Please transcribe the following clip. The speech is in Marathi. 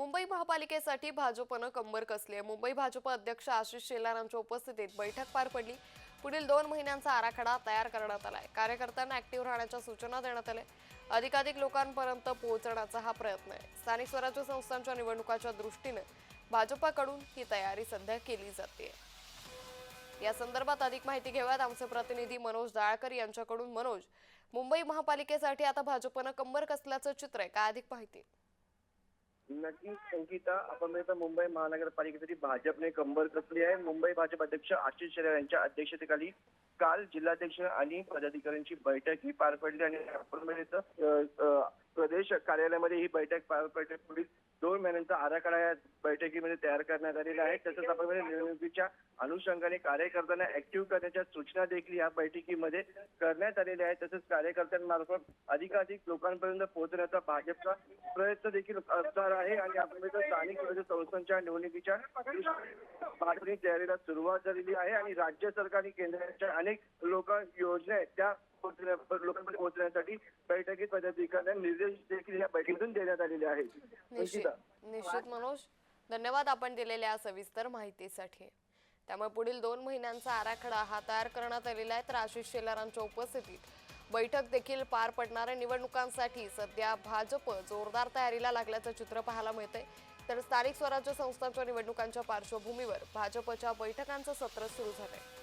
मुंबई महापालिकेसाठी भाजपनं कंबर कसली आहे। मुंबई भाजप अध्यक्ष आशिष शेलार यांच्या उपस्थितीत बैठक पार पडली। पुढील 2 महिन्यांचा आराखडा तयार करण्यात आलाय। कार्यकर्त्यांना ऍक्टिव्ह राहण्याच्या सूचना देण्यात आल्या। अधिकाधिक लोकांपर्यंत पोहोचण्याचा हा प्रयत्न आहे। स्थानिक स्वराज्य संस्थांच्या निवडणुकाच्या दृष्टीने भाजपकडून ही तयारी सध्या केली जाते। या संदर्भात अधिक माहिती घेऊयात आमचे प्रतिनिधी मनोज दाळकर यांच्याकडून। मनोज, मुंबई महापालिकेसाठी आता भाजपनं कंबर कसल्याचं चित्र आहे, काय अधिक माहिती? नक्कीच संगीता, आपण आता मुंबई महानगरपालिकेसाठी भाजपने कंबर कसली आहे। मुंबई भाजप अध्यक्ष आशिष शेलार यांच्या अध्यक्षतेखाली काल जिल्हाध्यक्ष आणि पदाधिकाऱ्यांची बैठक ही पार पडली आणि आपण प्रदेश कार्यालयामध्ये ही बैठक पार पडली। पुढील 2 महिन्यांचा आराखडा या बैठकीमध्ये तयार करण्यात आलेला आहे। तसंच आपण निवडणुकीच्या अनुषंगाने कार्यकर्त्यांना ऍक्टिव्ह करण्याच्या सूचना देखील या बैठकीमध्ये करण्यात आलेल्या आहेत। तसंच कार्यकर्त्यांमार्फत अधिकाधिक लोकांपर्यंत पोहोचण्याचा भाजपचा प्रयत्न देखील असणार आहे आणि आपण स्थानिक स्वराज्य संस्थांच्या निवडणुकीच्या भाजपने तयारीला सुरुवात झालेली आहे आणि राज्य सरकार आणि केंद्राच्या अनेक योजना आहेत त्या लोकांपर्यंत पोहोचण्यासाठी बैठकीत पदाधिकाऱ्यांना निर्देश देखील या बैठकीतून देण्यात आलेले आहेत। निश्चित मनोज, धन्यवाद आपण दिलेल्या सविस्तर माहितीसाठी। त्यामुळे पुढील 2 महिन्यांचा आराखडा हा तयार करण्यात आलेला आहे। तर आशिष शेलारांच्या उपस्थितीत बैठक देखील पार पडणाऱ्या निवडणुकांसाठी सध्या भाजप जोरदार तयारीला लागल्याचं चित्र पाहायला मिळतंय। तर स्थानिक स्वराज्य संस्थांच्या निवडणुकांच्या पार्श्वभूमीवर भाजपच्या बैठकांचं सत्र सुरू झालंय।